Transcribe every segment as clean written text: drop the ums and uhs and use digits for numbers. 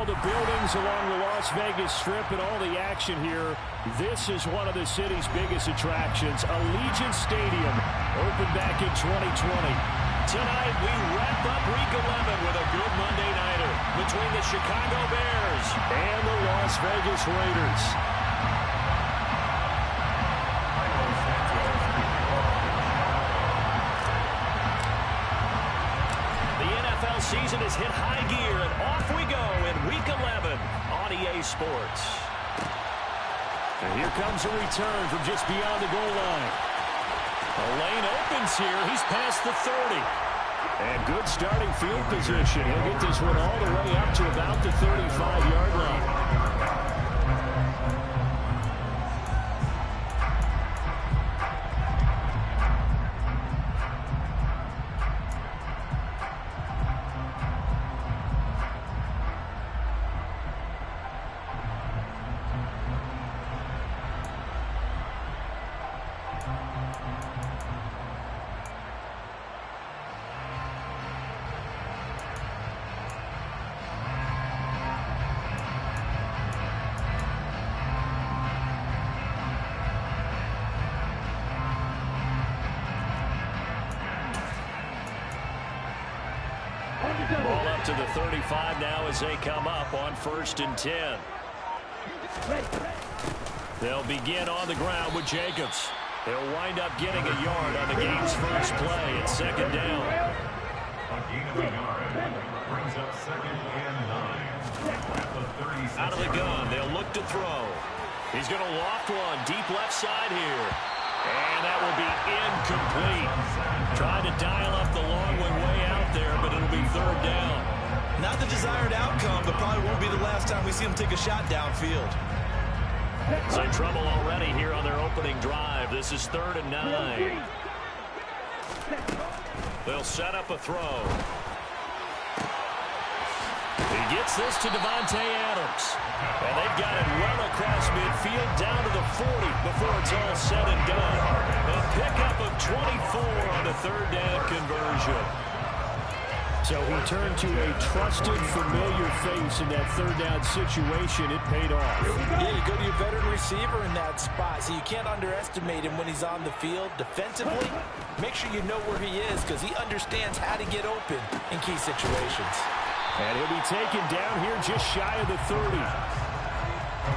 the buildings along the Las Vegas Strip and all the action here, this is one of the city's biggest attractions. Allegiant Stadium opened back in 2020. Tonight, we wrap up Week 11 with a good Monday nighter between the Chicago Bears and the Las Vegas Raiders. The NFL season has hit high gear, and off we go in Week 11 on EA Sports. And here comes a return from just beyond the goal line. The lane opens here. He's past the 30. And good starting field position. He'll get this one all the way up to about the 35-yard line. Ball up to the 35 now as they come up on 1st and 10. They'll begin on the ground with Jacobs. They'll wind up getting a yard on the game's first play. It's 2nd down. A gain of a yard brings up 2nd and 9. Out of the gun, they'll look to throw. He's going to loft one deep left side here. And that will be incomplete. Trying to dial up the long one way out there, but it'll be 3rd down. Not the desired outcome, but probably won't be the last time we see him take a shot downfield. So trouble already here on their opening drive. This is 3rd and 9. They'll set up a throw. He gets this to Davante Adams. And they've got it well across midfield down to the 40 before it's all said and done. A pickup of 24 on the 3rd down conversion. So he turned to a trusted, familiar face in that 3rd down situation. It paid off. Yeah, you go to your veteran receiver in that spot, so you can't underestimate him when he's on the field. Defensively, make sure you know where he is because he understands how to get open in key situations. And he'll be taken down here just shy of the 30.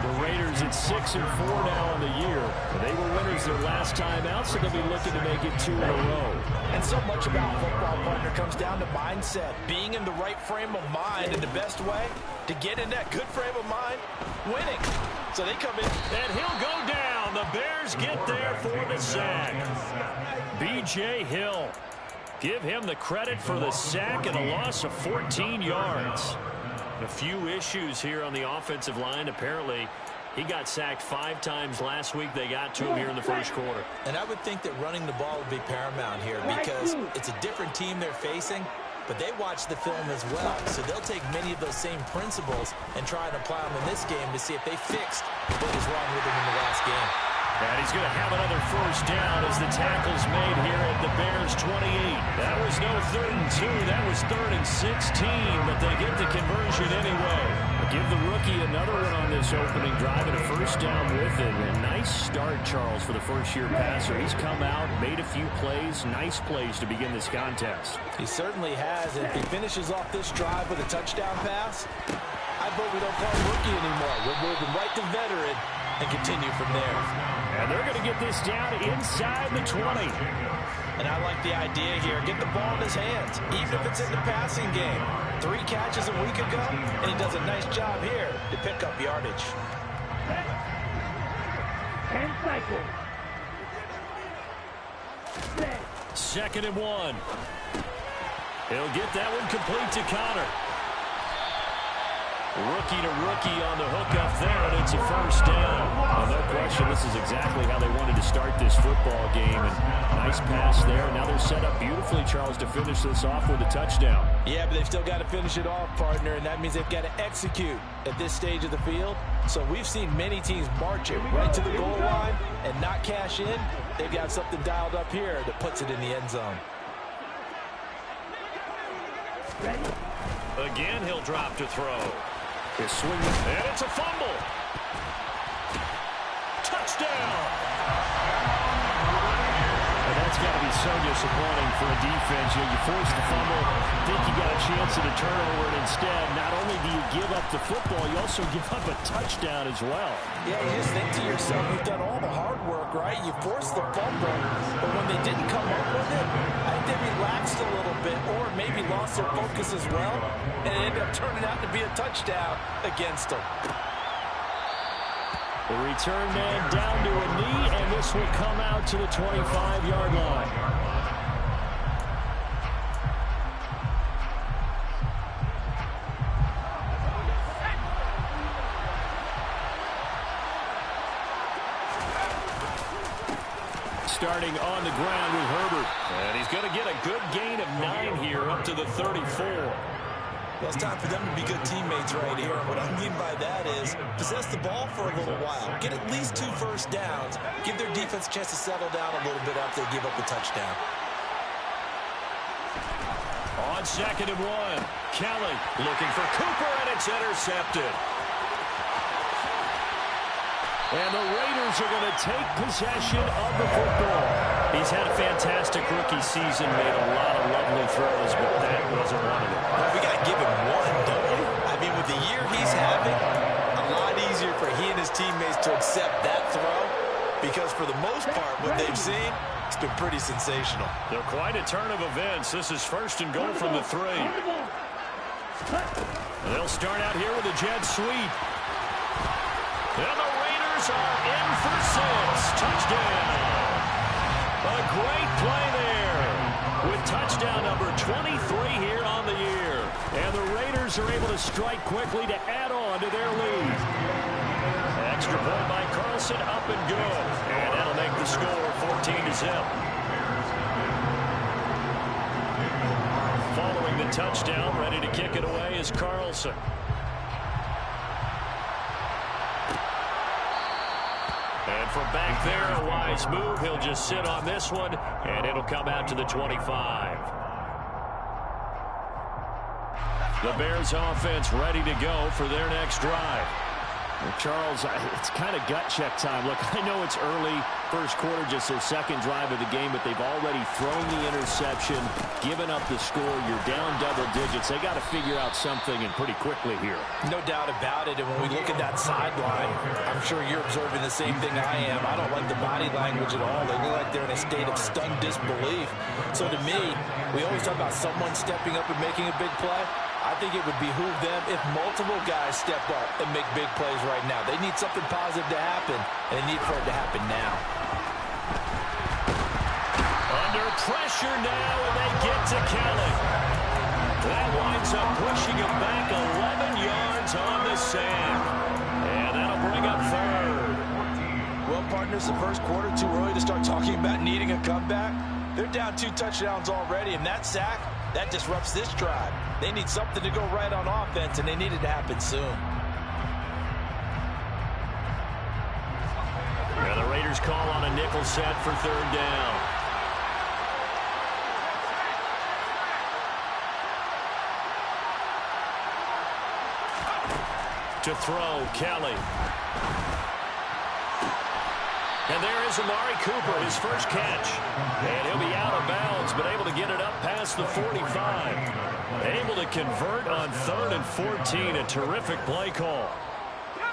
The Raiders at 6-4 now on the year. They were winners their last time out, so they'll be looking to make it 2 in a row. And so much about football, partner, comes down to mindset. Being in the right frame of mind, and the best way to get in that good frame of mind, winning. So they come in. And he'll go down. The Bears get there for the sack. B.J. Hill. Give him the credit for the sack and a loss of 14 yards. A few issues here on the offensive line. Apparently, he got sacked 5 times last week. They got to him here in the first quarter. And I would think that running the ball would be paramount here because it's a different team they're facing, but they watch the film as well. So they'll take many of those same principles and try and apply them in this game to see if they fixed what was wrong with them in the last game. And he's going to have another 1st down as the tackle's made here at the Bears 28. That was no 3rd and 2. That was 3rd and 16, but they get the conversion anyway. Give the rookie another one on this opening drive and a 1st down with it. A nice start, Charles, for the first-year passer. He's come out, made a few plays, nice plays to begin this contest. He certainly has. And if he finishes off this drive with a touchdown pass, I vote we don't call him rookie anymore. We'll move him right to veteran and continue from there. And they're going to get this down inside the 20. And I like the idea here. Get the ball in his hands, even if it's in the passing game. 3 catches a week ago, and he does a nice job here to pick up yardage. 10 cycles. 2nd and 1. He'll get that one complete to Connor. Rookie to rookie on the hook up there, and it's a 1st down. Well, no question, this is exactly how they wanted to start this football game. And nice pass there. Now they're set up beautifully, Charles, to finish this off with a touchdown. Yeah, but they've still got to finish it off, partner, and that means they've got to execute at this stage of the field. So we've seen many teams march it right to the goal line and not cash in. They've got something dialed up here that puts it in the end zone. Again, he'll drop to throw. His swing, and it's a fumble. Touchdown. And that's got to be so disappointing for a defense. You force the fumble, think you got a chance at a turnover, and instead, not only do you give up the football, you also give up a touchdown as well. Yeah, you just think to yourself, you've done all the hard work, right? You forced the fumble, but when they didn't come up with it, I think they relaxed a little bit or maybe lost their focus as well, and it ended up turning out to be a touchdown against them. The return man down to a knee, and this will come out to the 25-yard line. Starting on the ground with Herbert. And he's going to get a good gain of 9 here up to the 34. Well, it's time for them to be good teammates right here. What I mean by that is possess the ball for a little while. Get at least 2 first downs. Give their defense a chance to settle down a little bit after they give up the touchdown. On 2nd and 1, Kelly looking for Cooper, and it's intercepted. And the Raiders are going to take possession of the football. He's had a fantastic rookie season, made a lot of lovely throws, but that wasn't one of them. Well, we got to give him one, don't we? I mean, with the year he's having, a lot easier for he and his teammates to accept that throw, because for the most part, what they've seen, it's been pretty sensational. They're quite a turn of events. This is 1st and goal from the 3. They'll start out here with a jet sweep. And the Raiders are in for 6. Touchdown. A great play there with touchdown number 23 here on the year. And the Raiders are able to strike quickly to add on to their lead. Extra point by Carlson, up and good. And that'll make the score 14-0. Following the touchdown, ready to kick it away is Carlson. And from back there, a wise move. He'll just sit on this one, and it'll come out to the 25. The Bears offense ready to go for their next drive. Well, Charles, it's kind of gut check time. Look, I know it's early, first quarter, just their 2nd drive of the game, but they've already thrown the interception, given up the score. You're down double digits. They got to figure out something, and pretty quickly here. No doubt about it, and when we look at that sideline, I'm sure you're observing the same thing I am. I don't like the body language at all. They look like they're in a state of stunned disbelief. So to me, we always talk about someone stepping up and making a big play. I think it would behoove them if multiple guys step up and make big plays right now. They need something positive to happen, and they need for it to happen now. Under pressure now, and they get to Kelly. That winds up pushing him back 11 yards on the sand. And that'll bring up 3rd. Well, partners, the first quarter, too early to start talking about needing a comeback. They're down 2 touchdowns already, and that sack, that disrupts this drive. They need something to go right on offense, and they need it to happen soon. And the Raiders call on a nickel set for 3rd down. To throw, Kelly. And there is Amari Cooper, his first catch. And he'll be out of bounds, but able to get it up past the 45. Able to convert on 3rd and 14. A terrific play call.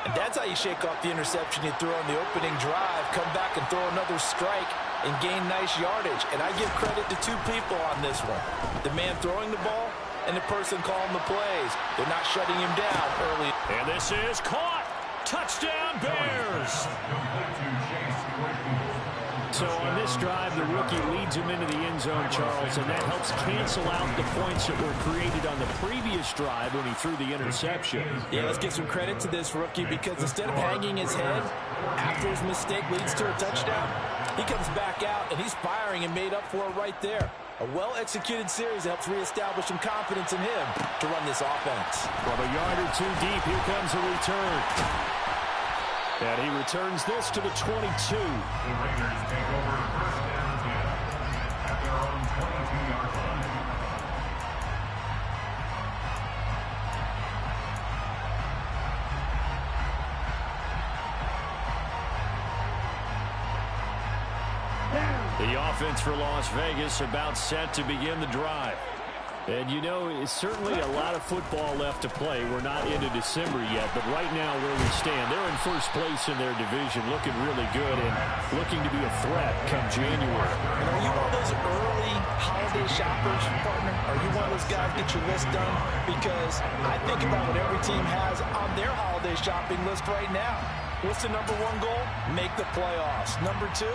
And that's how you shake off the interception you threw on the opening drive. Come back and throw another strike and gain nice yardage. And I give credit to 2 people on this one. The man throwing the ball and the person calling the plays. They're not shutting him down early. And this is caught. Touchdown, Bears. So on this drive, the rookie leads him into the end zone, Charles, and that helps cancel out the points that were created on the previous drive when he threw the interception. Yeah, let's give some credit to this rookie, because instead of hanging his head after his mistake leads to a touchdown, he comes back out and he's firing and made up for it right there. A well-executed series that helps reestablish some confidence in him to run this offense. From a yard or 2 deep, here comes a return. And he returns this to the 22. The Raiders take over 1st and 10 at their own 22-yard line. The offense for Las Vegas about set to begin the drive. And, you know, it's certainly a lot of football left to play. We're not into December yet, but right now where we stand, they're in first place in their division, looking really good and looking to be a threat come January. And are you one of those early holiday shoppers, partner? Are you one of those guys get your list done? Because I think about what every team has on their holiday shopping list right now. What's the number one goal? Make the playoffs. Number 2,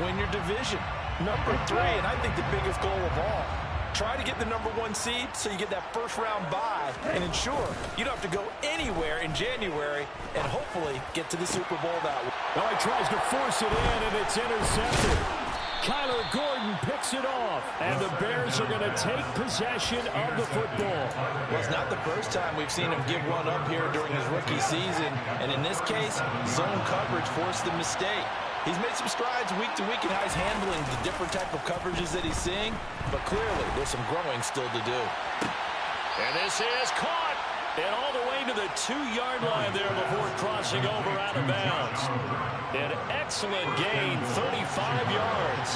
win your division. Number 3, and I think the biggest goal of all, try to get the number 1 seed so you get that first-round bye and ensure you don't have to go anywhere in January and hopefully get to the Super Bowl that way. Well, he tries to force it in, and it's intercepted. Kyler Gordon picks it off, and the Bears are going to take possession of the football. Well, it's not the first time we've seen him give one up here during his rookie season, and in this case, zone coverage forced the mistake. He's made some strides week to week in how he's handling the different type of coverages that he's seeing, but clearly there's some growing still to do. And this is caught, and all the way to the 2-yard line there before crossing over out of bounds. An excellent gain, 35 yards.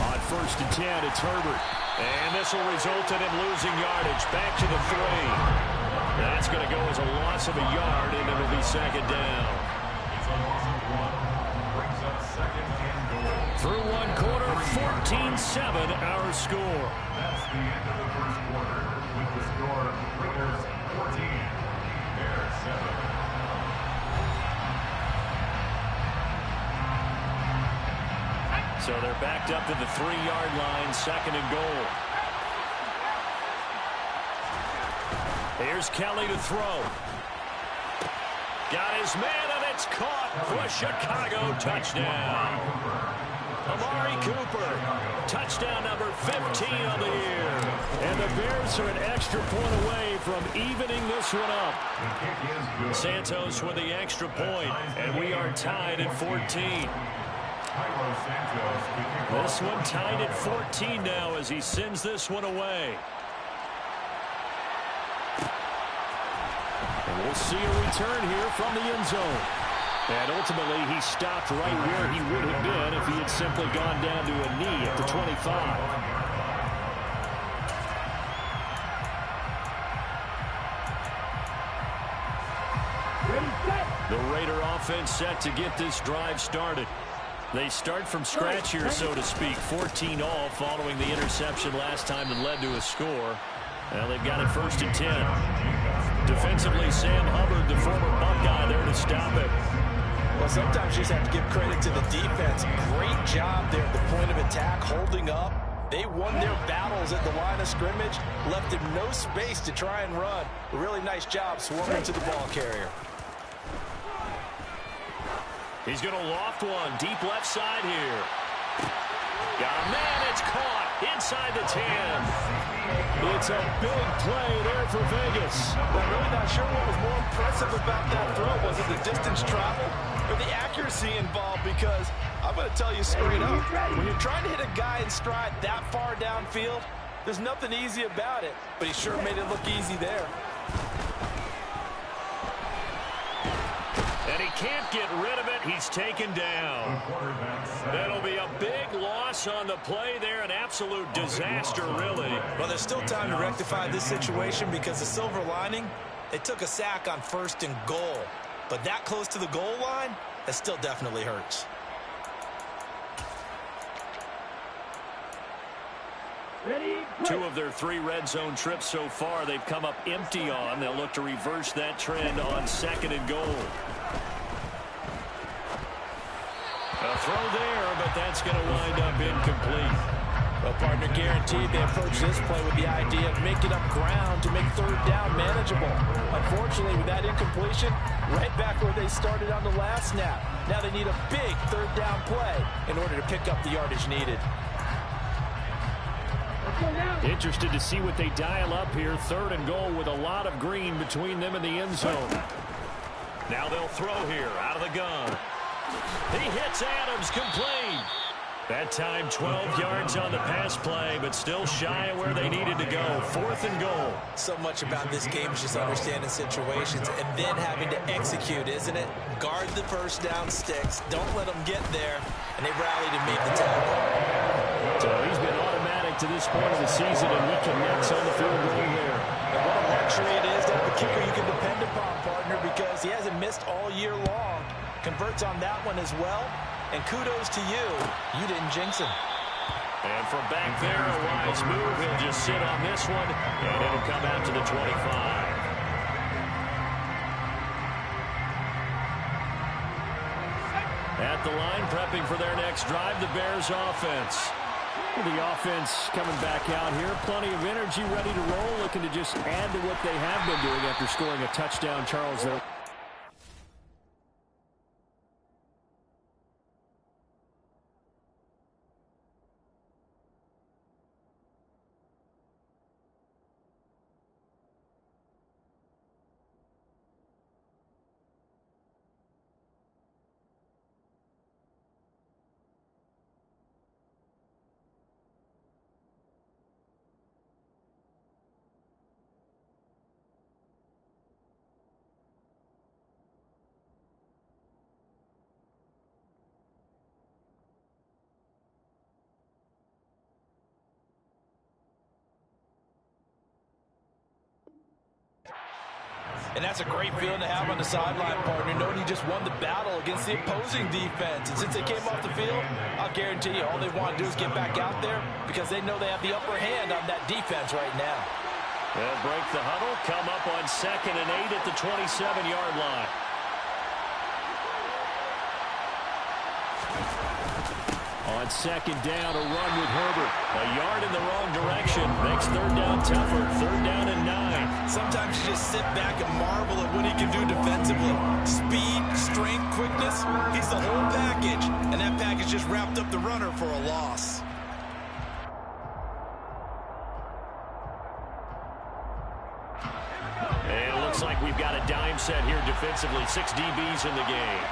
On 1st and 10, it's Herbert. And this will result in him losing yardage. Back to the 3. That's going to go as a loss of a yard, and it'll be second down. It's a loss of 1. Brings up second and goal. Through one quarter, 14-7 our score. That's the end of the first quarter with the score Raiders 14, Bears 7. So they're backed up to the 3-yard line, second and goal. Here's Kelly to throw. Got his man, and it's caught for Chicago. Touchdown. Amari Cooper. Touchdown number 15 on the year. And the Bears are an extra point away from evening this one up. Santos with the extra point, and we are tied at 14. This one tied at 14 now as he sends this one away. And we'll see a return here from the end zone. And ultimately, he stopped right where he would have been if he had simply gone down to a knee at the 25. The Raider offense set to get this drive started. They start from scratch here, so to speak. 14 all following the interception last time that led to a score. Well, they've got it 1st and 10. Defensively, Sam Hubbard, the former Buckeye, there to stop it. Well, sometimes you just have to give credit to the defense. Great job there at the point of attack, holding up. They won their battles at the line of scrimmage, left him no space to try and run. A really nice job swarming to the ball carrier. He's going to loft one deep left side here. Got a man, it's caught inside the 10. It's a big play there for Vegas. I'm really not sure what was more impressive about that throw. Was it the distance travel or the accuracy involved? Because I'm going to tell you straight up, when you're trying to hit a guy in stride that far downfield, there's nothing easy about it. But he sure made it look easy there. And he can't get rid of it. He's taken down. That'll be a big loss on the play there. An absolute disaster, really. Well, there's still time to rectify this situation because the silver lining, they took a sack on 1st and goal. But that close to the goal line, that still definitely hurts. Two of their 3 red zone trips so far, they've come up empty on. They'll look to reverse that trend on 2nd and goal. A throw there, but that's going to wind up incomplete. Well, partner, guaranteed they approach this play with the idea of making up ground to make 3rd down manageable. Unfortunately, with that incompletion, right back where they started on the last snap. Now they need a big 3rd down play in order to pick up the yardage needed. Interested to see what they dial up here. 3rd and goal with a lot of green between them and the end zone. Now they'll throw here out of the gun. He hits Adams, complete. That time 12 yards on the pass play, but still shy of where they needed to go. 4th and goal. So much about this game is just understanding situations and then having to execute, isn't it? Guard the first down sticks. Don't let them get there. And they rallied and made the tackle. So he's been automatic to this point of the season, and he connects on the field goal there. And what a luxury it is to have a kicker you can depend upon, partner, because he hasn't missed all year long. Converts on that one as well. And kudos to you. You didn't jinx him. And from back there, a wise move. He'll just sit on this one, and it'll come out to the 25. At the line, prepping for their next drive, the Bears offense. The offense coming back out here. Plenty of energy, ready to roll, looking to just add to what they have been doing after scoring a touchdown, Charles, there. And that's a great feeling to have on the sideline, partner, knowing you just won the battle against the opposing defense. And since they came off the field, I'll guarantee you all they want to do is get back out there because they know they have the upper hand on that defense right now. They'll break the huddle, come up on 2nd and 8 at the 27-yard line. On 2nd down, a run with Herbert. A yard in the wrong direction. Makes 3rd down tougher. 3rd down and 9. Sometimes you just sit back and marvel at what he can do defensively. Speed, strength, quickness. He's the whole package. And that package just wrapped up the runner for a loss. And it looks like we've got a dime set here defensively. 6 DBs in the game.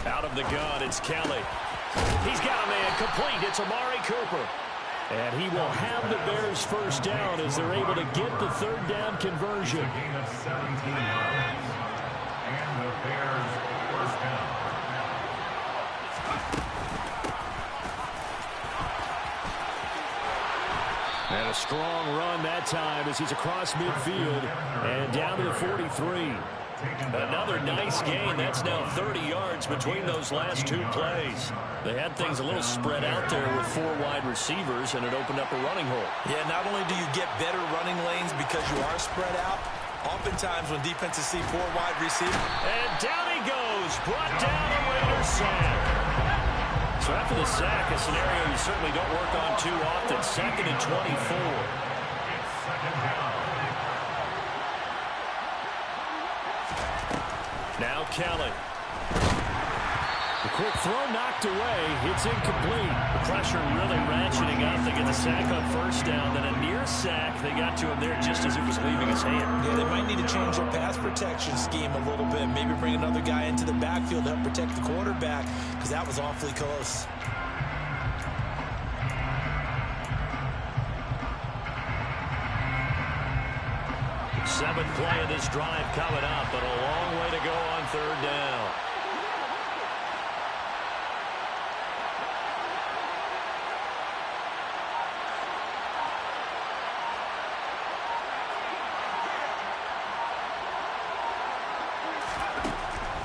Out of the gun, it's Kelly. He's got a man complete. It's Amari Cooper. And he will have the Bears first down as they're able to get the 3rd down conversion. A gain of 17 yards. And the Bears first down. And a strong run that time as he's across midfield and down to the 43. Another nice gain. That's now 30 yards between those last 2 plays. They had things a little spread out there with 4 wide receivers, and it opened up a running hole. Yeah, not only do you get better running lanes because you are spread out, oftentimes when defenses see 4 wide receivers. And down he goes. Brought down a Raiders sack. So after the sack, a scenario you certainly don't work on too often. 2nd and 24. It's 2nd down. Now Kelly. The quick throw knocked away. It's incomplete. The pressure really ratcheting up. They get the sack on 1st down. Then a near sack. They got to him there just as it was leaving his hand. Yeah, they might need to change their pass protection scheme a little bit. Maybe bring another guy into the backfield to help protect the quarterback because that was awfully close. Seventh play of this drive coming up, but a long way to go on 3rd down.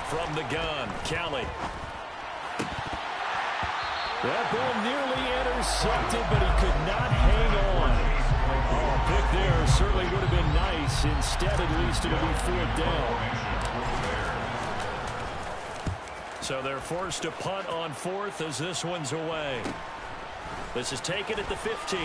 From the gun, Kelly. That ball nearly intercepted, but he could not hang on. Oh, pick there certainly would have been nice. Instead, at least it'll be 4th down. So they're forced to punt on 4th as this one's away. This is taken at the 15.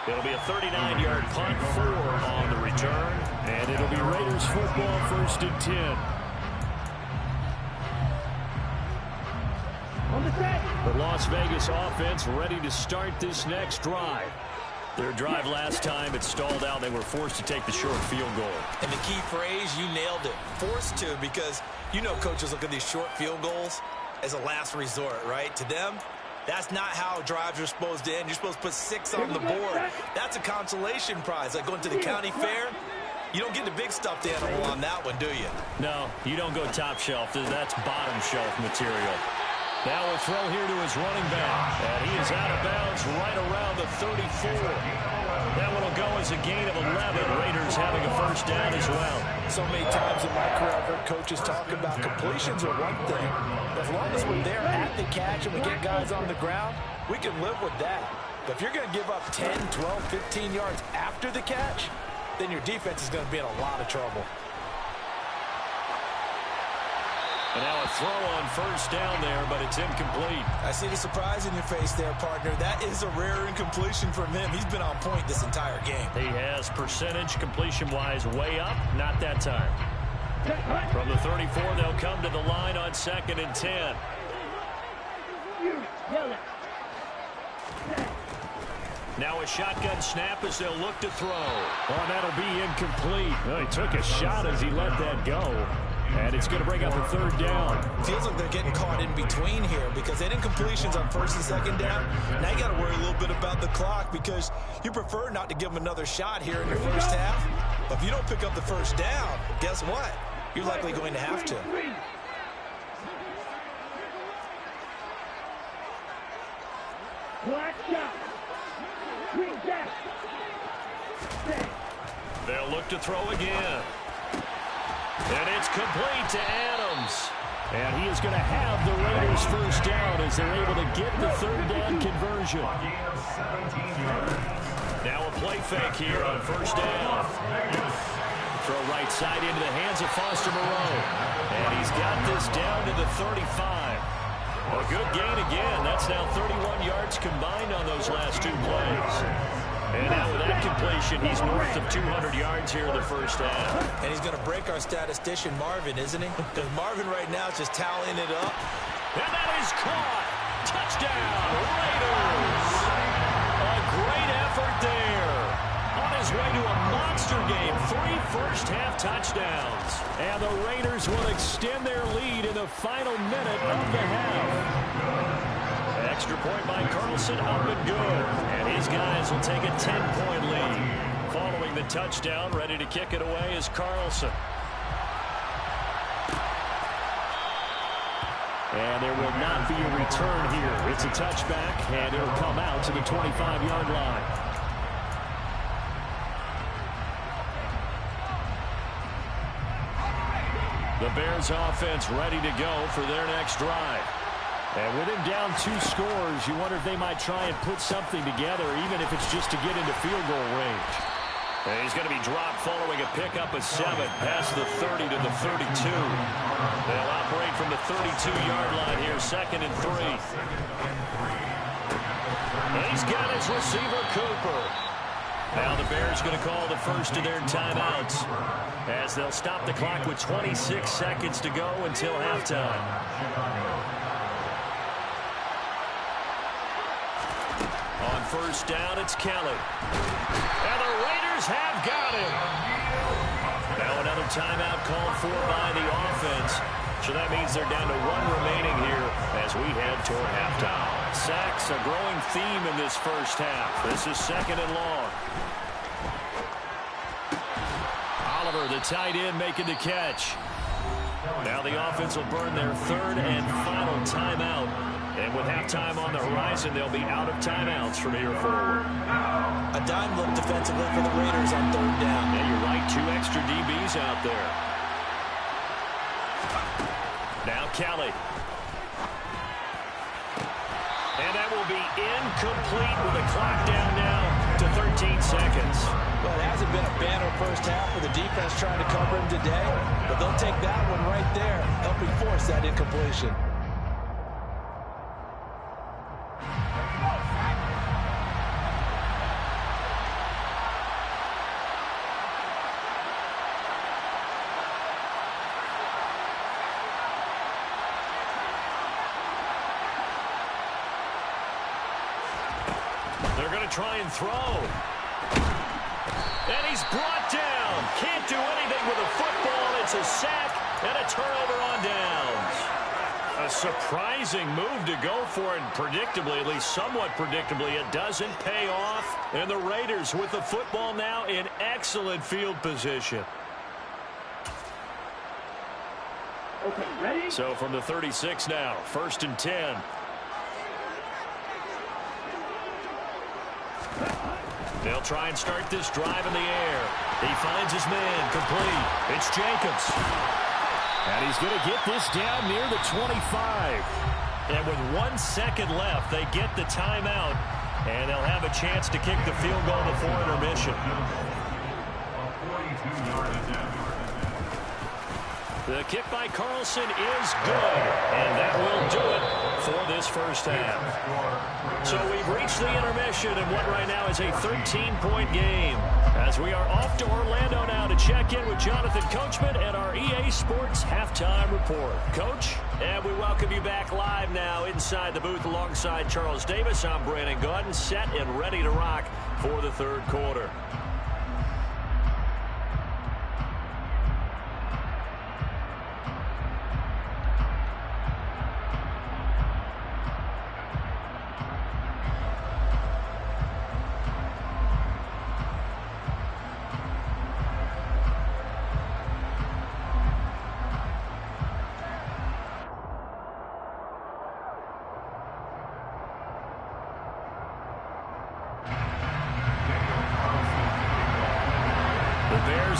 It'll be a 39-yard punt, 4 on the return, and it'll be Raiders football, 1st and 10. The Las Vegas offense ready to start this next drive. Their drive last time, it stalled out. They were forced to take the short field goal. And the key phrase, you nailed it. Forced to, because you know coaches look at these short field goals as a last resort, right? To them, that's not how drives are supposed to end. You're supposed to put 6 on the board. That's a consolation prize. Like going to the county fair, you don't get the big stuffed animal on that one, do you? No, you don't go top shelf. That's bottom shelf material. Now a throw here to his running back. And he is out of bounds right around the 34. That one will go as a gain of 11. Raiders having a 1st down as well. So many times in my career I've heard coaches talk about completions are one thing. As long as we're there at the catch and we get guys on the ground, we can live with that. But if you're going to give up 10, 12, 15 yards after the catch, then your defense is going to be in a lot of trouble. And now a throw on 1st down there, but it's incomplete. I see the surprise in your face there, partner. That is a rare incompletion from him. He's been on point this entire game. He has percentage completion-wise way up, not that time. From the 34, they'll come to the line on 2nd and 10. Now a shotgun snap as they'll look to throw. Oh, that'll be incomplete. Well, he took a shot as he let that go. And it's going to bring up a 3rd down. Feels like they're getting caught in between here because they had incompletions on 1st and 2nd down. Now you got to worry a little bit about the clock because you prefer not to give them another shot here in your 1st half. But if you don't pick up the 1st down, guess what? You're likely going to have to. They'll look to throw again. And it's complete to Adams. And he is going to have the Raiders 1st down as they're able to get the 3rd down conversion. Now a play fake here on 1st down. Throw right side into the hands of Foster Moreau. And he's got this down to the 35. A good gain again. That's now 31 yards combined on those last 2 plays. And now with that completion, he's north of 200 yards here in the 1st half. And he's going to break our statistician, Marvin, isn't he? Because Marvin right now is just tallying it up. And that is caught. Touchdown, Raiders. A great effort there. On his way to a monster game, 3 first-half touchdowns. And the Raiders will extend their lead in the final minute of the half. Extra point by Carlson, up and good. And his guys will take a 10-point lead. Following the touchdown, ready to kick it away is Carlson. And there will not be a return here. It's a touchback, and it'll come out to the 25-yard line. The Bears offense ready to go for their next drive. And with him down 2 scores, you wonder if they might try and put something together, even if it's just to get into field goal range. And he's going to be dropped following a pickup of 7 past the 30 to the 32. They'll operate from the 32-yard line here, 2nd and 3. And he's got his receiver, Cooper. Now the Bears going to call the first of their timeouts as they'll stop the clock with 26 seconds to go until halftime. On 1st down, it's Kelly. And the Raiders have got him. Now another timeout called for by the offense. So that means they're down to 1 remaining here as we head toward halftime. Sacks, a growing theme in this 1st half. This is 2nd and long. Oliver, the tight end, making the catch. Now the offense will burn their 3rd and final timeout. And with halftime on the horizon, they'll be out of timeouts from here forward. A dime look defensively for the Raiders on 3rd down. Yeah, you're right. 2 extra DBs out there. Now Kelly. And that will be incomplete with the clock down now to 13 seconds. Well, it hasn't been a banner 1st half for the defense trying to cover him today, but they'll take that one right there, helping force that incompletion. going to try and throw. And he's brought down. Can't do anything with a football. It's a sack and a turnover on downs. A surprising move to go for it. Predictably, at least somewhat predictably, it doesn't pay off. And the Raiders with the football now in excellent field position. Okay, ready? So from the 36 now, 1st and 10. They'll try and start this drive in the air. He finds his man, complete. It's Jacobs. And he's going to get this down near the 25. And with 1 second left, they get the timeout. And they'll have a chance to kick the field goal before intermission. The kick by Carlson is good, and that will do it for this first half. So we've reached the intermission in what right now is a 13-point game. As we are off to Orlando now to check in with Jonathan Coachman and our EA Sports Halftime Report. Coach, and we welcome you back live now inside the booth alongside Charles Davis. I'm Brandon Gunn, set and ready to rock for the third quarter.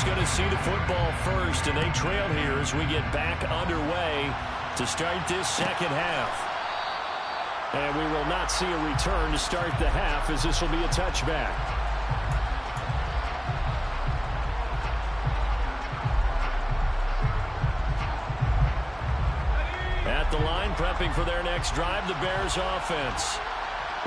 Going to see the football first, and they trail here as we get back underway to start this second half. And we will not see a return to start the half, as this will be a touchback. At the line, prepping for their next drive, the Bears offense.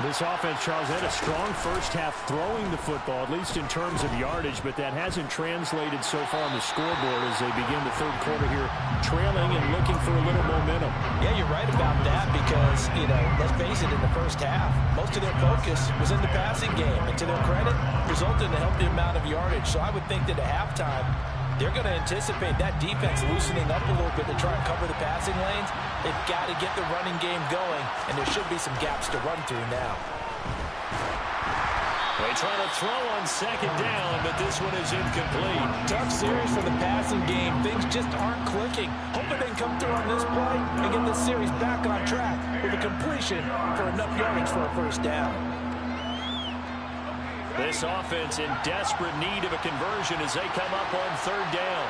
This offense, Charles, had a strong first half throwing the football, at least in terms of yardage, but that hasn't translated so far on the scoreboard as they begin the third quarter here, trailing and looking for a little momentum. Yeah, you're right about that because, let's face it, in the first half, most of their focus was in the passing game, and to their credit, resulted in a healthy amount of yardage. So I would think that at halftime, they're going to anticipate that defense loosening up a little bit to try and cover the passing lanes. They've got to get the running game going, and there should be some gaps to run through now. They try to throw on second down, but this one is incomplete. Tough series for the passing game. Things just aren't clicking. Hoping they can come through on this play and get this series back on track with a completion for enough yardage for a first down. This offense in desperate need of a conversion as they come up on third down.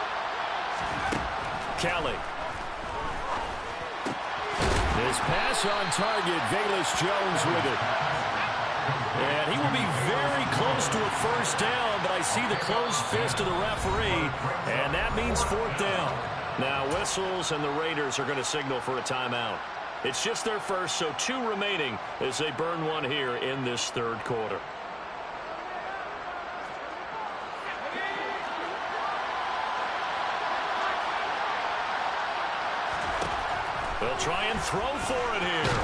Kelly. This pass on target. Velus Jones with it. And he will be very close to a first down, but I see the closed fist of the referee, and that means fourth down. Now whistles, and the Raiders are going to signal for a timeout. It's just their first, so 2 remaining as they burn one here in this third quarter. They'll try and throw for it here.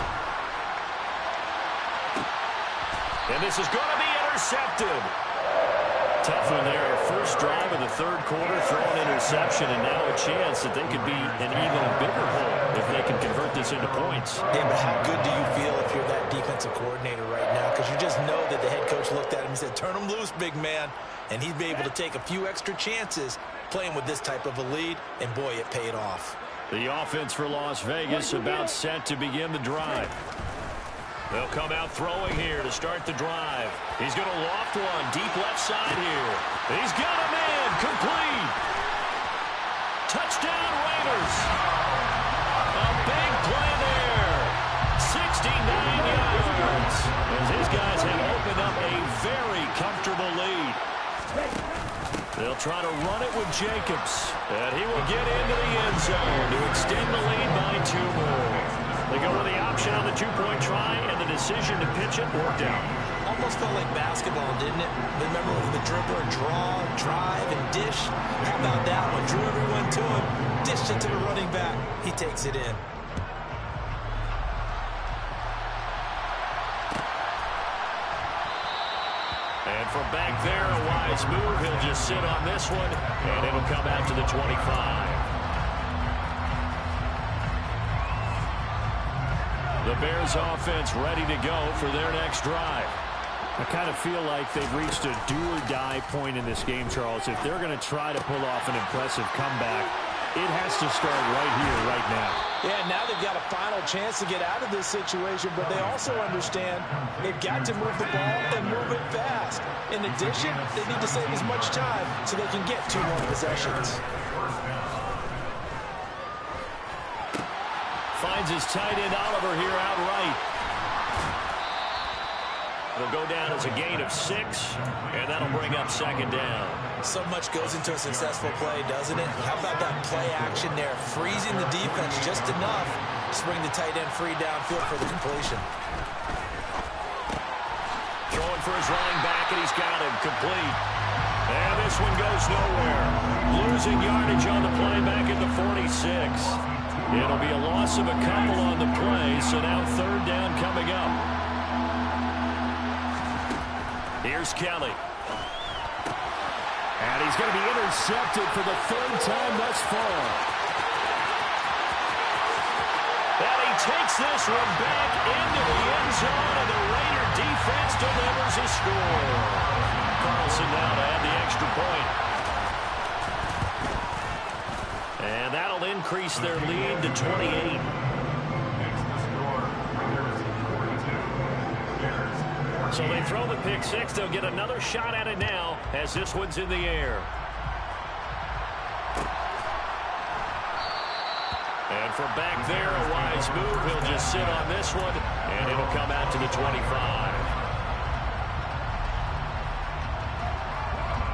And this is going to be intercepted. Tough one there. First drive of the third quarter, throw an interception, and now a chance that they could be an even bigger hole if they can convert this into points. Yeah, but how good do you feel if you're that defensive coordinator right now? Because you just know that the head coach looked at him and said, turn him loose, big man. And he'd be able to take a few extra chances playing with this type of a lead, and boy, it paid off. The offense for Las Vegas about set to begin the drive. They'll come out throwing here to start the drive. He's going to loft one deep left side here. He's got a man complete. Touchdown Raiders. A big play there. 69 yards. As his guys have opened up a very comfortable lead. They'll try to run it with Jacobs. And he will get into the end zone to extend the lead by 2 more. They go with the option on the 2-point try, and the decision to pitch it worked out. Almost felt like basketball, didn't it? Remember with the dribbler, draw, drive, and dish? How about that one? Drew everyone to him, dished it to the running back. He takes it in. And from back there, a wise move. He'll just sit on this one, and it'll come out to the 25. The Bears offense ready to go for their next drive. I kind of feel like they've reached a do-or-die point in this game, Charles. If they're going to try to pull off an impressive comeback, it has to start right here, right now. Yeah, now they've got a final chance to get out of this situation, but they also understand they've got to move the ball and move it fast. In addition, they need to save as much time so they can get 2 more possessions. Finds his tight end Oliver here outright. It'll go down as a gain of 6, and that'll bring up 2nd down. So much goes into a successful play, doesn't it? How about that play action there, freezing the defense just enough to bring the tight end free downfield for the completion. Throwing for his running back, and he's got him complete. And this one goes nowhere. Losing yardage on the play back at the 46. It'll be a loss of a couple on the play, so now 3rd down coming up. Here's Kelly. And he's going to be intercepted for the 3rd time thus far. And he takes this one back into the end zone, and the Raider defense delivers a score. Carlson now to add the extra point. And that'll increase their lead to 28. So they throw the pick 6. They'll get another shot at it now as this one's in the air. And from back there, a wise move. He'll just sit on this one, and it'll come out to the 25.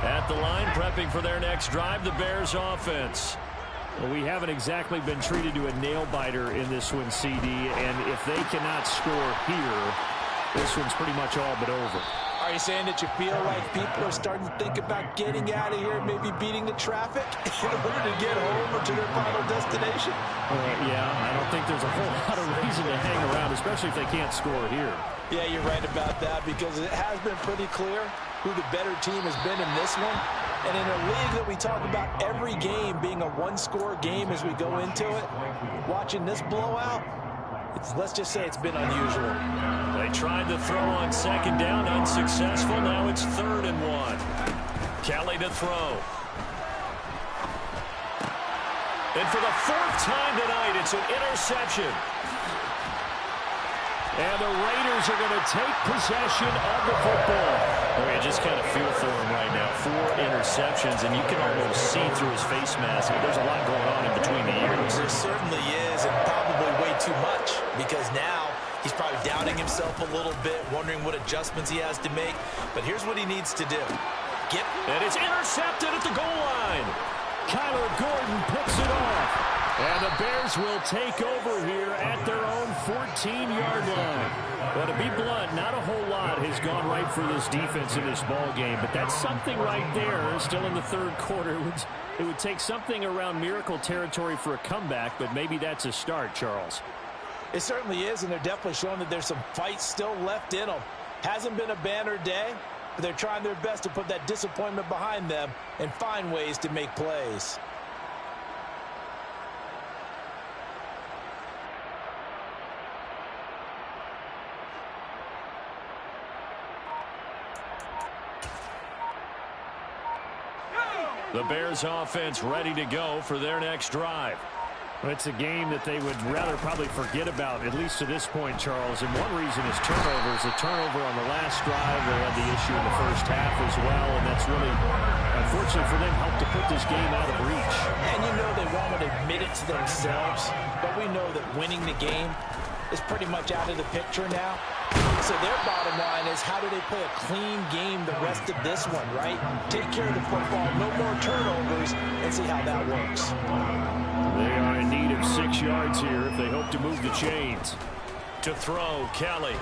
At the line, prepping for their next drive, the Bears offense. Well, we haven't exactly been treated to a nail-biter in this one, CD, and if they cannot score here, this one's pretty much all but over. Are you saying that you feel like people are starting to think about getting out of here, maybe beating the traffic in order to get home or to their final destination? Yeah, I don't think there's a whole lot of reason to hang around, especially if they can't score here. Yeah, you're right about that, because it has been pretty clear who the better team has been in this one. And in a league that we talk about every game being a one-score game as we go into it, watching this blowout, let's just say it's been unusual. They tried to throw on 2nd down, unsuccessful. Now it's 3rd and 1. Kelly to throw. And for the 4th time tonight, it's an interception. And the Raiders are going to take possession of the football. Oh, you just kind of feel for him right now. 4 interceptions, and you can almost see through his face mask. There's a lot going on in between the ears. There certainly is, and probably way too much, because now he's probably doubting himself a little bit, wondering what adjustments he has to make. But here's what he needs to do. And it's intercepted at the goal line. Kyler Gordon picks it off. And the Bears will take over here at their own 14-yard line. Well, to be blunt, not a whole lot has gone right for this defense in this ball game, but that's something right there. Still in the 3rd quarter. It would take something around miracle territory for a comeback, but maybe that's a start, Charles. It certainly is, and they're definitely showing that there's some fight still left in them. Hasn't been a banner day, but they're trying their best to put that disappointment behind them and find ways to make plays. The Bears offense ready to go for their next drive. Well, it's a game that they would rather probably forget about, at least to this point, Charles. And one reason is turnovers. A turnover on the last drive. They had the issue in the first half as well, and that's really, unfortunately for them, helped to put this game out of reach. And you know they won't admit it to themselves, but we know that winning the game is pretty much out of the picture now. So their bottom line is, how do they play a clean game the rest of this one, right? Take care of the football, no more turnovers, and see how that works. They are in need of 6 yards here if they hope to move the chains. To throw, Kelly.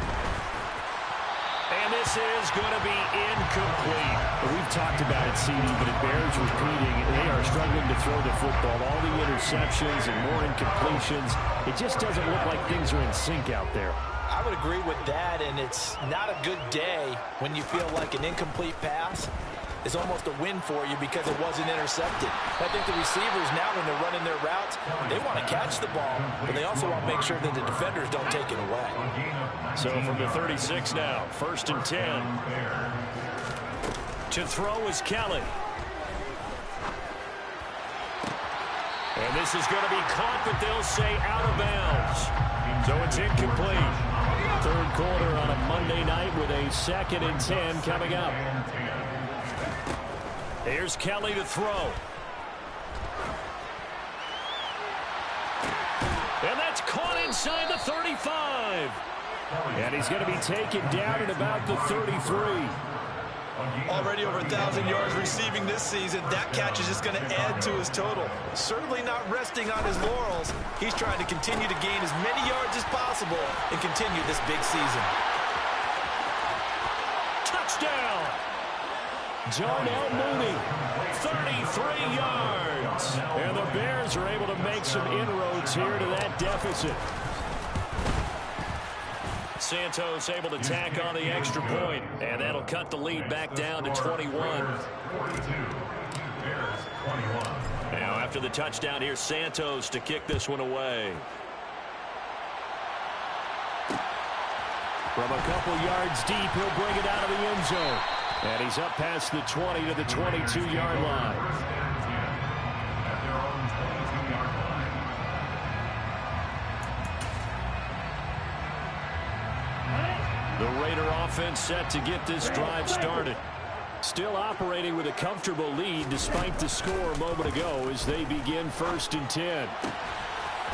And this is going to be incomplete. We've talked about it, CD, but it bears repeating. They are struggling to throw the football. All the interceptions and more incompletions. It just doesn't look like things are in sync out there. I would agree with that, and it's not a good day when you feel like an incomplete pass is almost a win for you because it wasn't intercepted. I think the receivers now, when they're running their routes, they want to catch the ball, but they also want to make sure that the defenders don't take it away. So from the 36 now, 1st and 10. To throw is Kelly. And this is going to be caught, but they'll say out of bounds. So it's incomplete. 3rd quarter on a Monday night with a 2nd and 10 coming up. Here's Kelly to throw. And that's caught inside the 35. And he's going to be taken down at about the 33. Already over 1,000 yards receiving this season. That catch is just going to add to his total. Certainly not resting on his laurels. He's trying to continue to gain as many yards as possible and continue this big season. Touchdown! Darnell Mooney, 33 yards. And the Bears are able to make some inroads here to that deficit. Santos able to tack on the extra point, and that'll cut the lead back down to 21. Now after the touchdown, here's Santos to kick this one away. From a couple yards deep, he'll bring it out of the end zone. And he's up past the 20 to the 22-yard line. The Raider offense set to get this drive started. Still operating with a comfortable lead despite the score a moment ago as they begin 1st and 10.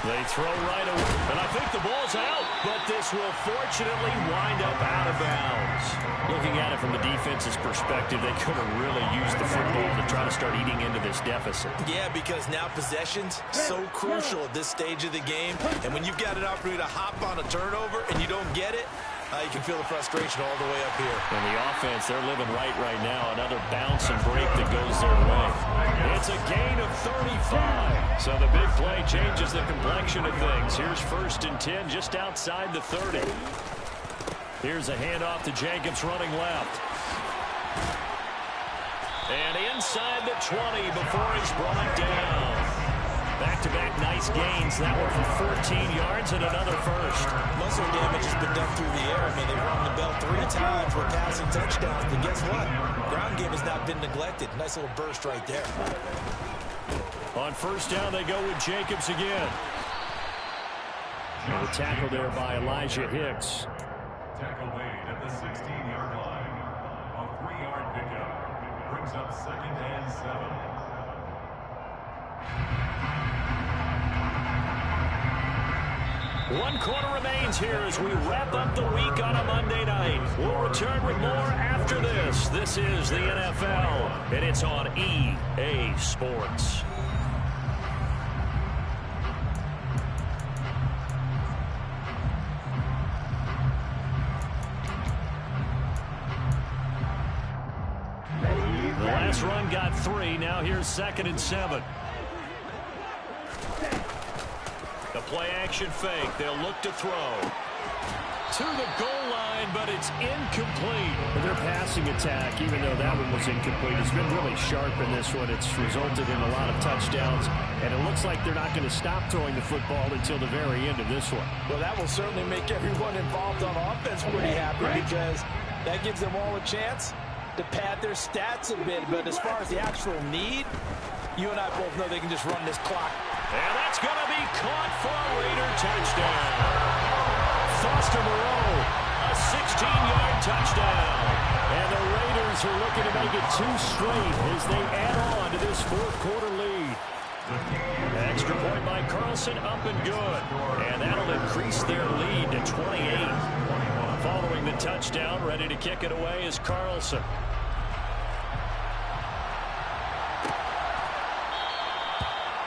They throw right away, and I think the ball's out, but this will fortunately wind up out of bounds. Looking at it from the defense's perspective, they could have really used the football to try to start eating into this deficit. Yeah, because now possession's so crucial at this stage of the game, and when you've got an opportunity to hop on a turnover and you don't get it, you can feel the frustration all the way up here. And the offense, they're living right now. Another bounce and break that goes their way. It's a gain of 35. So the big play changes the complexion of things. Here's 1st and 10 just outside the 30. Here's a handoff to Jacobs running left. And inside the 20 before he's brought down. Back-to-back nice gains. That one for 14 yards and another first. Muscle damage has been done through the air. I mean, they've rung the bell 3 times for passing touchdowns. But guess what? Ground game has not been neglected. Nice little burst right there. On 1st down, they go with Jacobs again. And the tackle there by Elijah Hicks. Tackle made at the 16-yard line. A 3-yard pickup brings up 2nd and 7. One quarter remains here as we wrap up the week on a Monday night. We'll return with more after this. This is the NFL, and it's on EA Sports. The last run got 3. Now here's 2nd and 7. The play-action fake. They'll look to throw. To the goal line, but it's incomplete. Their passing attack, even though that one was incomplete, has been really sharp in this one. It's resulted in a lot of touchdowns, and it looks like they're not going to stop throwing the football until the very end of this one. Well, that will certainly make everyone involved on offense pretty happy because that gives them all a chance to pad their stats a bit. But as far as the actual need, you and I both know they can just run this clock. And that's going to be caught for a Raider touchdown. Foster Moreau, a 16-yard touchdown. And the Raiders are looking to make it 2 straight as they add on to this 4th quarter lead. Extra point by Carlson, up and good. And that'll increase their lead to 28. Following the touchdown, ready to kick it away is Carlson.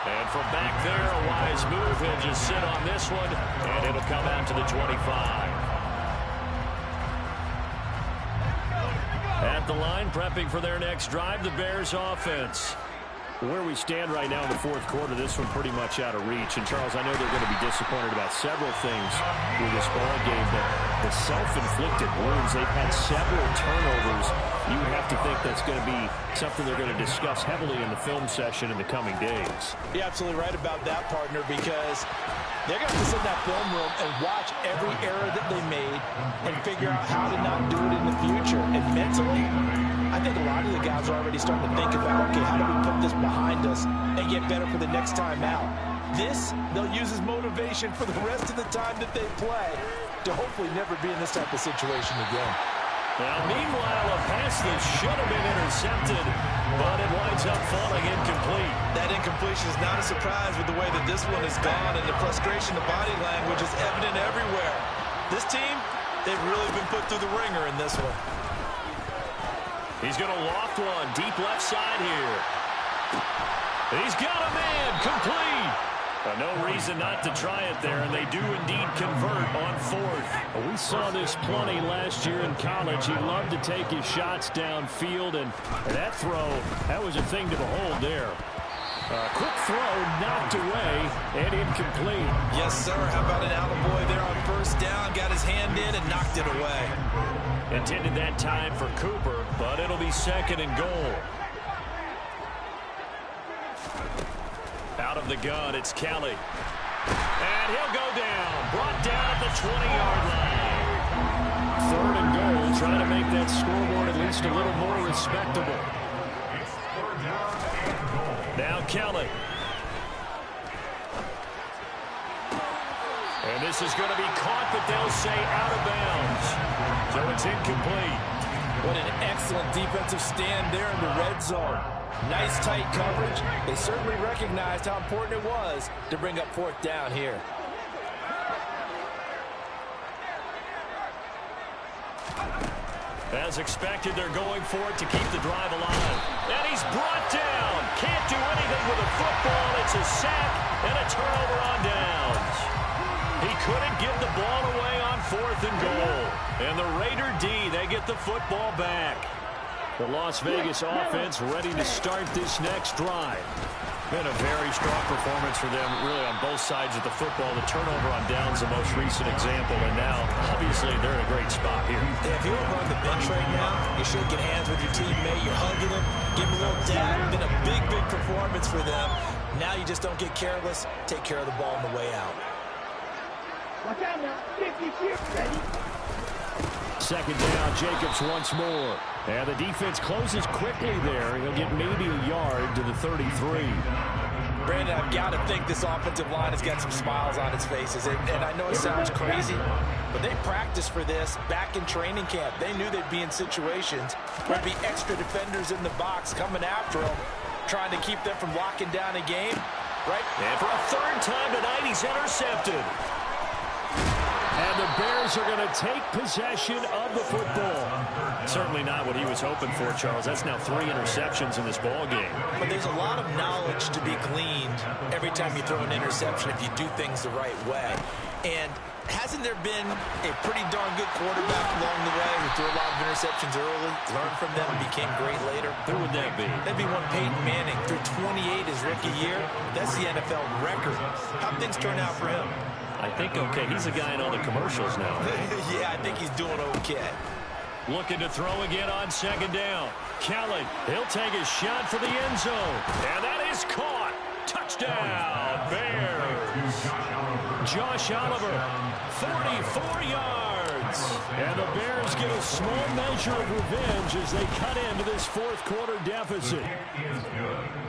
And from back there, a wise move. He'll just sit on this one, and it'll come out to the 25. At the line, prepping for their next drive, the Bears offense. Where we stand right now in the fourth quarter, this one pretty much out of reach. And, Charles, I know they're going to be disappointed about several things with this ball game, but the self-inflicted wounds, they've had several turnovers. You have to think that's going to be something they're going to discuss heavily in the film session in the coming days. You're absolutely right about that, partner, because they're going to have to sit in that film room and watch every error that they made and figure out how to not do it in the future. And mentally, I think a lot of the guys are already starting to think about, okay, how do we put this behind us and get better for the next time out? This, they'll use as motivation for the rest of the time that they play to hopefully never be in this type of situation again. Now, meanwhile, a pass that should have been intercepted, but it winds up falling incomplete. That incompletion is not a surprise with the way that this one has gone, and the frustration, the body language is evident everywhere. This team, they've really been put through the ringer in this one. He's going to loft one deep left side here. He's got a man, complete. No reason not to try it there, and they do indeed convert on fourth. We saw this plenty last year in college. He loved to take his shots downfield, and that throw, that was a thing to behold there. Quick throw, knocked away, and incomplete. Yes, sir. How about an attaboy there on first down? Got his hand in and knocked it away. Intended that time for Cooper, but it'll be second and goal. Out of the gun, it's Kelly. And he'll go down. Brought down at the 20-yard line. Third and goal, trying to make that scoreboard at least a little more respectable. Now Kelly. And this is going to be caught, but they'll say out of bounds. So it's incomplete. What an excellent defensive stand there in the red zone. Nice tight coverage. They certainly recognized how important it was to bring up fourth down here. As expected, they're going for it to keep the drive alive. And he's brought down. Can't do anything with a football. It's a sack and a turnover on downs. He couldn't give the ball away on fourth and goal. And the Raider D, they get the football back. The Las Vegas offense ready to start this next drive. Been a very strong performance for them, really, on both sides of the football. The turnover on downs, the most recent example, and now, obviously, they're in a great spot here. Yeah, if you're over on the bench right now, you're shaking hands with your teammate, you're hugging him, give him a little dab. Been a big, big performance for them. Now you just don't get careless. Take care of the ball on the way out. Watch out now. 50 here. Ready? Second down, Jacobs once more. And the defense closes quickly there. He'll get maybe a yard to the 33. Brandon, I've got to think this offensive line has got some smiles on its faces. And I know it sounds crazy, but they practiced for this back in training camp. They knew they'd be in situations where there'd be extra defenders in the box coming after them, trying to keep them from locking down a game. Right? And for a third time tonight, he's intercepted. And the Bears are going to take possession of the football. Certainly not what he was hoping for, Charles. That's now 3 interceptions in this ball game. But there's a lot of knowledge to be gleaned every time you throw an interception if you do things the right way. And hasn't there been a pretty darn good quarterback along the way who threw a lot of interceptions early, learned from them, and became great later? Who would that be? That'd be one Peyton Manning. Threw 28 his rookie year. That's the NFL record. How'd things turn out for him? I think okay. He's a guy in all the commercials now. Yeah, I think he's doing okay. Looking to throw again on second down. Kelly, he'll take a shot for the end zone. And that is caught. Touchdown, Bears. Josh Oliver, 44 yards. And the Bears get a small measure of revenge as they cut into this fourth quarter deficit.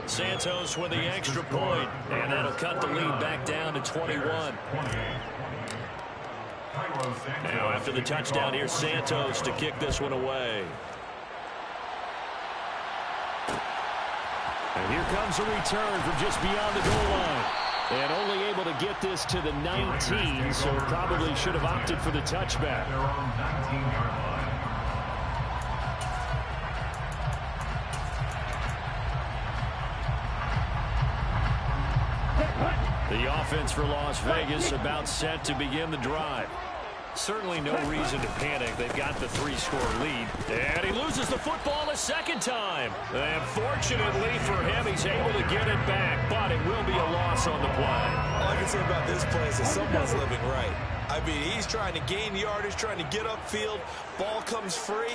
Santos with the extra point, and that'll cut the lead back down to 21. Now after the touchdown, here's Santos to kick this one away. And here comes a return from just beyond the goal line. And only able to get this to the 19, so probably should have opted for the touchback. The offense for Las Vegas about set to begin the drive. certainly no reason to panic. They've got the 3-score lead. And he loses the football a second time. And fortunately for him, he's able to get it back, but it will be a loss on the play. All I can say about this play is that someone's living right. I mean, he's trying to gain yardage, trying to get upfield. Ball comes free.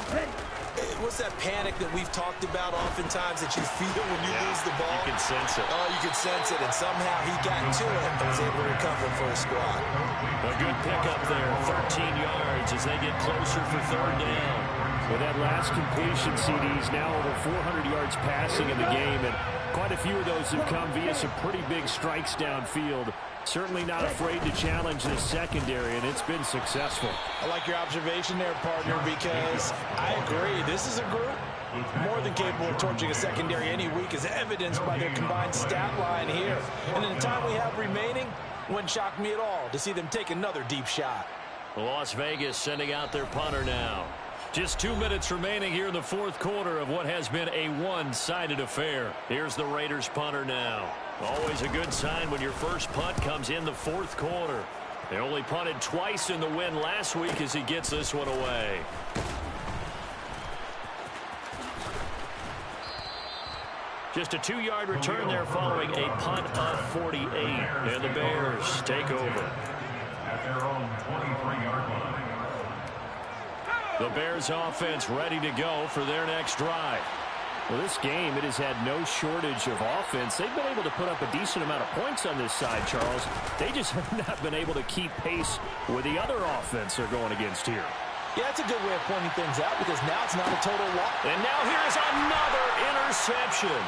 What's that panic that we've talked about oftentimes that you feel when you lose the ball? You can sense it. Oh, you can sense it, and somehow he got to it and was able to recover for a squad. A good pickup there, 13 yards as they get closer for third down. With that last completion, CD's now over 400 yards passing in the game, and quite a few of those have come via some pretty big strikes downfield. Certainly not afraid to challenge this secondary, and it's been successful. I like your observation there, partner, because I agree. This is a group more than capable of torching a secondary any week, as evidenced by their combined stat line here. And in the time we have remaining, wouldn't shock me at all to see them take another deep shot. Las Vegas sending out their punter now. Just 2 minutes remaining here in the fourth quarter of what has been a one-sided affair. Here's the Raiders punter now. Always a good sign when your first punt comes in the fourth quarter. They only punted twice in the win last week as he gets this one away. Just a 2-yard return there following a punt of 48. And the Bears take over. At their own 23-yard line. The Bears offense ready to go for their next drive. Well, this game, it has had no shortage of offense. They've been able to put up a decent amount of points on this side, Charles. They just have not been able to keep pace with the other offense they're going against here. Yeah, that's a good way of pointing things out because now it's not a total loss. And now here's another interception.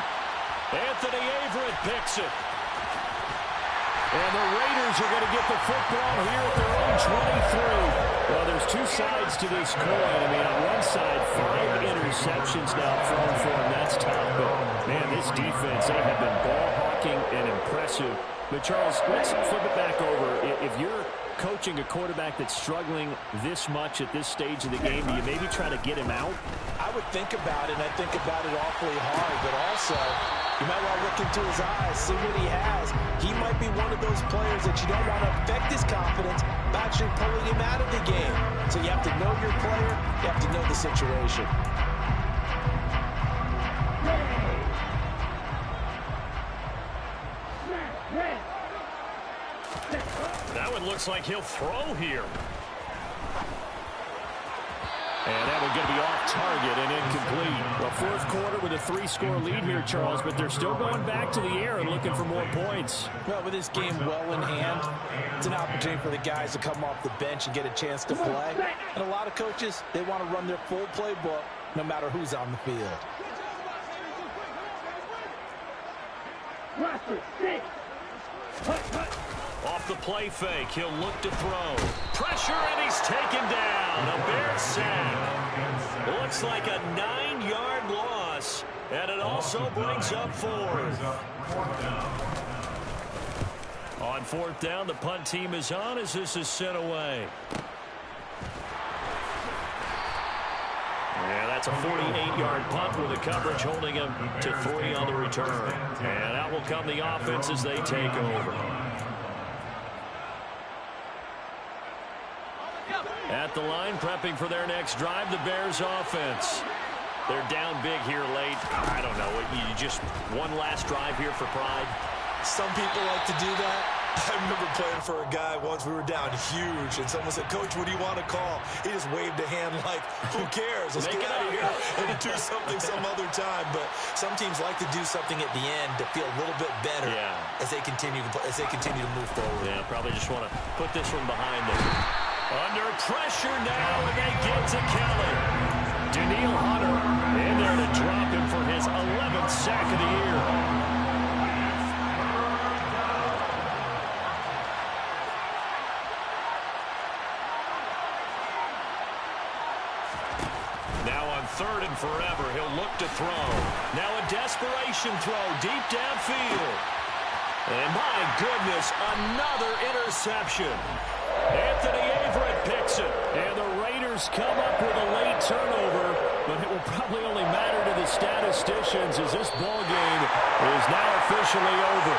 Anthony Averett picks it. And the Raiders are going to get the football here at their own 23. Well, there's two sides to this coin. I mean, on one side, 5 interceptions now thrown for him. That's tough. But, man, this defense, they have been ball hawking and impressive. But, Charles, let's flip it back over. If you're coaching a quarterback that's struggling this much at this stage of the game, do you maybe try to get him out? I would think about it, and I think about it awfully hard. But also, you might want to look into his eyes, see what he has. He might be one of those players that you don't want to affect his confidence by actually pulling him out of the game. So you have to know your player. You have to know the situation. That one looks like he'll throw here. And that one going to be off target and incomplete. Well, fourth quarter with a 3-score lead here, Charles, but they're still going back to the air and looking for more points. Well, with this game well in hand, it's an opportunity for the guys to come off the bench and get a chance to play. And a lot of coaches, they want to run their full playbook no matter who's on the field. Off the play fake, he'll look to throw. Pressure, and he's taken down. A Bears sack. Looks like a 9-yard loss, and it also brings up 4th. On 4th down, the punt team is on as this is sent away. Yeah, that's a 48-yard punt with the coverage holding him to 3 on the return. And out will come the offense as they take over. At the line, prepping for their next drive, the Bears offense. They're down big here late. I don't know. You just one last drive here for pride. Some people like to do that. I remember playing for a guy once. We were down huge, and someone said, "Coach, what do you want to call?" He just waved a hand like, "Who cares? Let's get out of here and do something some other time." But some teams like to do something at the end to feel a little bit better as they continue to move forward. Yeah, probably just want to put this one behind them. Under pressure now, and they get to Kelly. Danielle Hunter in there to drop him for his 11th sack of the year. Now on 3rd and forever, he'll look to throw. Now a desperation throw deep downfield. And my goodness, another interception. Anthony Averett picks it. And the Raiders come up with a late turnover, but it will probably only matter to the statisticians as this ball game is now officially over.